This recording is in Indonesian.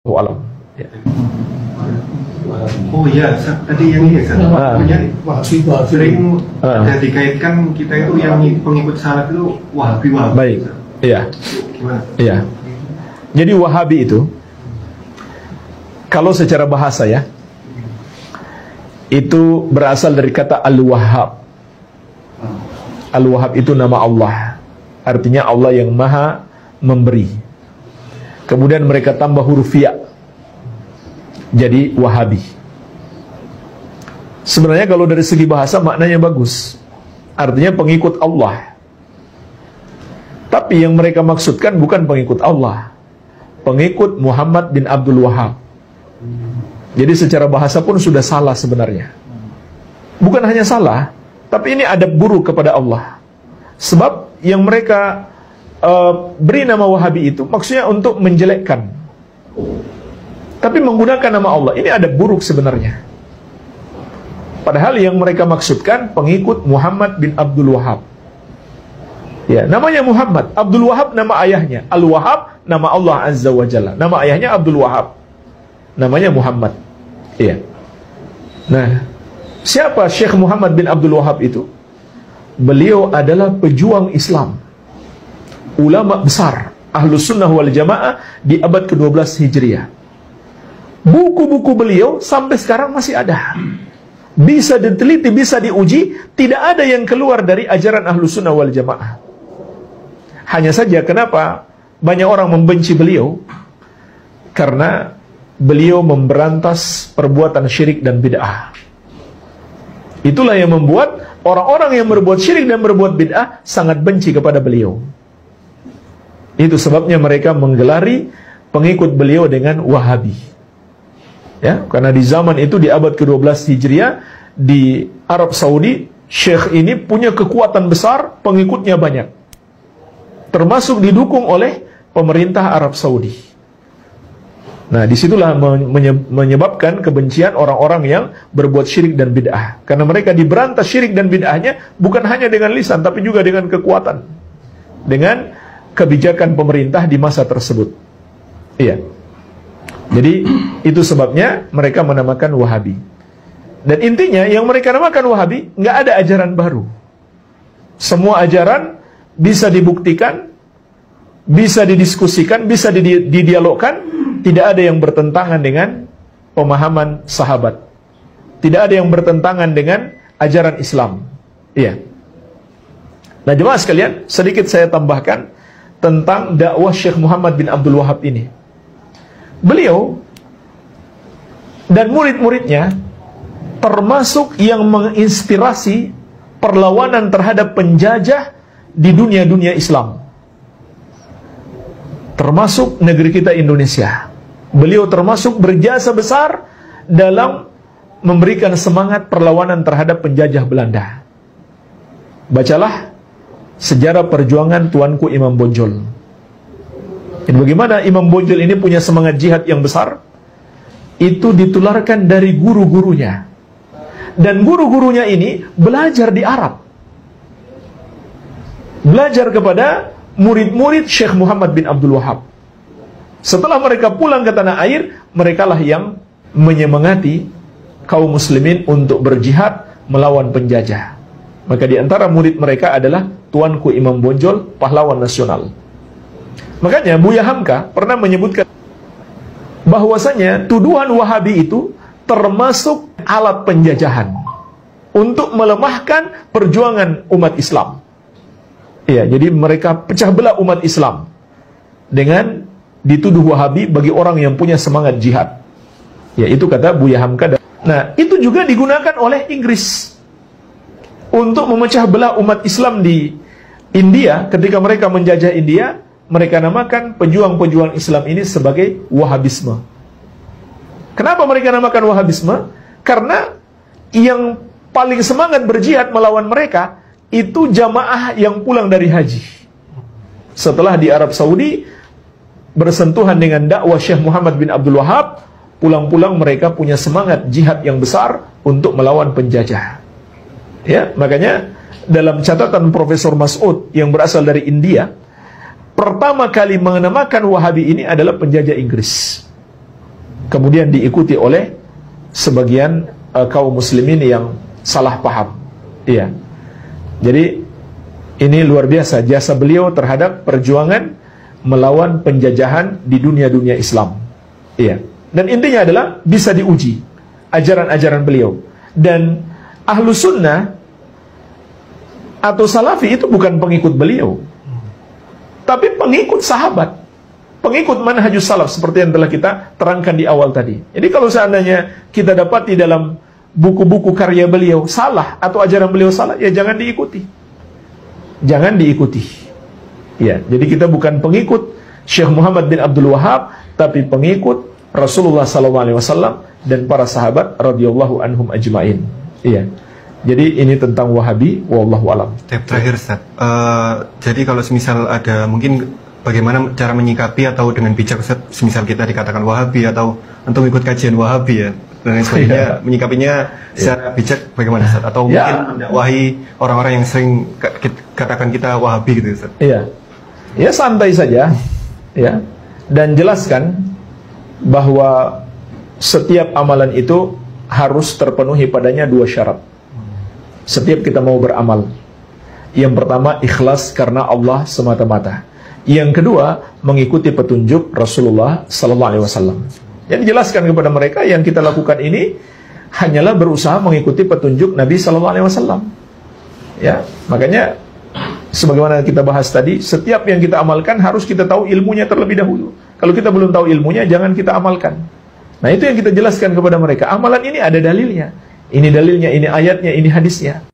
Alam. Ya. Oh iya, tadi yang ini sering dikaitkan kita itu yang pengikut salaf itu Wahabi. Baik, iya. Gimana? Iya. Jadi Wahabi itu, kalau secara bahasa ya, itu berasal dari kata Al-Wahhab. Al-Wahhab itu nama Allah, artinya Allah yang maha memberi. Kemudian mereka tambah huruf ya, jadi Wahabi. Sebenarnya kalau dari segi bahasa maknanya bagus, artinya pengikut Allah. Tapi yang mereka maksudkan bukan pengikut Allah, pengikut Muhammad bin Abdul Wahhab. Jadi secara bahasa pun sudah salah sebenarnya. Bukan hanya salah, tapi ini adab buruk kepada Allah. Sebab yang mereka beri nama Wahabi itu maksudnya untuk menjelekkan, tapi menggunakan nama Allah. Ini ada buruk sebenarnya. Padahal yang mereka maksudkan pengikut Muhammad bin Abdul Wahhab. Ya, namanya Muhammad. Abdul Wahhab nama ayahnya. Al-Wahhab nama Allah Azza wa Jalla. Nama ayahnya Abdul Wahhab. Namanya Muhammad. Iya. Nah, siapa Syekh Muhammad bin Abdul Wahhab itu? Beliau adalah pejuang Islam, ulama besar Ahlus Sunnah wal Jamaah di abad ke-12 Hijriah. Buku-buku beliau sampai sekarang masih ada. Bisa diteliti, bisa diuji, tidak ada yang keluar dari ajaran Ahlus Sunnah wal Jamaah. Hanya saja kenapa banyak orang membenci beliau? Karena beliau memberantas perbuatan syirik dan bid'ah. Itulah yang membuat orang-orang yang berbuat syirik dan berbuat bid'ah sangat benci kepada beliau. Itu sebabnya mereka menggelari pengikut beliau dengan Wahabi. Ya, karena di zaman itu di abad ke-12 Hijriah di Arab Saudi, syekh ini punya kekuatan besar, pengikutnya banyak. Termasuk didukung oleh pemerintah Arab Saudi. Nah, disitulah menyebabkan kebencian orang-orang yang berbuat syirik dan bid'ah. Karena mereka diberantas syirik dan bid'ahnya bukan hanya dengan lisan, tapi juga dengan kekuatan, dengan kebijakan pemerintah di masa tersebut. Iya. Jadi itu sebabnya mereka menamakan Wahabi. Dan intinya yang mereka namakan Wahabi, nggak ada ajaran baru. Semua ajaran bisa dibuktikan, bisa didiskusikan, bisa didialogkan. Tidak ada yang bertentangan dengan pemahaman sahabat. Tidak ada yang bertentangan dengan ajaran Islam. Iya. Nah, jemaah sekalian, sedikit saya tambahkan tentang dakwah Syekh Muhammad bin Abdul Wahhab ini. Beliau dan murid-muridnya termasuk yang menginspirasi perlawanan terhadap penjajah di dunia-dunia Islam, termasuk negeri kita Indonesia. Beliau termasuk berjasa besar dalam memberikan semangat perlawanan terhadap penjajah Belanda. Bacalah sejarah perjuangan Tuanku Imam Bonjol. Dan bagaimana Imam Bonjol ini punya semangat jihad yang besar, itu ditularkan dari guru-gurunya. Dan guru-gurunya ini belajar di Arab, belajar kepada murid-murid Syekh Muhammad bin Abdul Wahhab. Setelah mereka pulang ke tanah air, merekalah yang menyemangati kaum muslimin untuk berjihad melawan penjajah. Maka di antara murid mereka adalah Tuanku Imam Bonjol, pahlawan nasional. Makanya Buya Hamka pernah menyebutkan bahwasanya tuduhan Wahabi itu termasuk alat penjajahan untuk melemahkan perjuangan umat Islam. Iya, jadi mereka pecah belah umat Islam dengan dituduh Wahabi bagi orang yang punya semangat jihad. Ya, itu kata Buya Hamka. Nah, itu juga digunakan oleh Inggris untuk memecah belah umat Islam di India. Ketika mereka menjajah India, mereka namakan pejuang-pejuang Islam ini sebagai Wahabisme. Kenapa mereka namakan Wahabisme? Karena yang paling semangat berjihad melawan mereka itu jamaah yang pulang dari haji. Setelah di Arab Saudi bersentuhan dengan dakwah Syekh Muhammad bin Abdul Wahhab, pulang-pulang mereka punya semangat jihad yang besar untuk melawan penjajah. Ya, makanya dalam catatan Profesor Mas'ud yang berasal dari India, pertama kali menamakan Wahabi ini adalah penjajah Inggris. kemudian diikuti oleh sebagian kaum muslimin yang salah paham. Iya. Jadi ini luar biasa jasa beliau terhadap perjuangan melawan penjajahan di dunia-dunia Islam. Iya. Dan intinya adalah bisa diuji ajaran-ajaran beliau. Dan ahlu sunnah atau salafi itu bukan pengikut beliau, tapi pengikut sahabat, pengikut manhajus salaf seperti yang telah kita terangkan di awal tadi. Jadi kalau seandainya kita dapat di dalam buku-buku karya beliau salah atau ajaran beliau salah, ya jangan diikuti. Jangan diikuti. Ya, jadi kita bukan pengikut Syekh Muhammad bin Abdul Wahhab, tapi pengikut Rasulullah SAW dan para sahabat radhiyallahu anhum ajmain. Iya. Jadi ini tentang Wahabi, wallahu alam. Terakhir Ustaz, jadi kalau semisal ada mungkin bagaimana cara menyikapi atau dengan bijak Ustaz, semisal kita dikatakan Wahabi atau untuk ikut kajian Wahabi ya dan lain sebagainya, menyikapinya secara bijak bagaimana Ustaz? Atau mungkin mendakwahi orang-orang yang sering katakan kita Wahabi gitu Ustaz? Iya, ya santai saja, ya, dan jelaskan bahwa setiap amalan itu harus terpenuhi padanya dua syarat. Setiap kita mau beramal, yang pertama ikhlas karena Allah semata-mata. Yang kedua mengikuti petunjuk Rasulullah Sallallahu Alaihi Wasallam. Yang dijelaskan kepada mereka yang kita lakukan ini hanyalah berusaha mengikuti petunjuk Nabi Sallallahu Alaihi Wasallam. Ya, makanya sebagaimana kita bahas tadi, setiap yang kita amalkan harus kita tahu ilmunya terlebih dahulu. Kalau kita belum tahu ilmunya, jangan kita amalkan. Nah itu yang kita jelaskan kepada mereka. Amalan ini ada dalilnya. Ini dalilnya, ini ayatnya, ini hadisnya.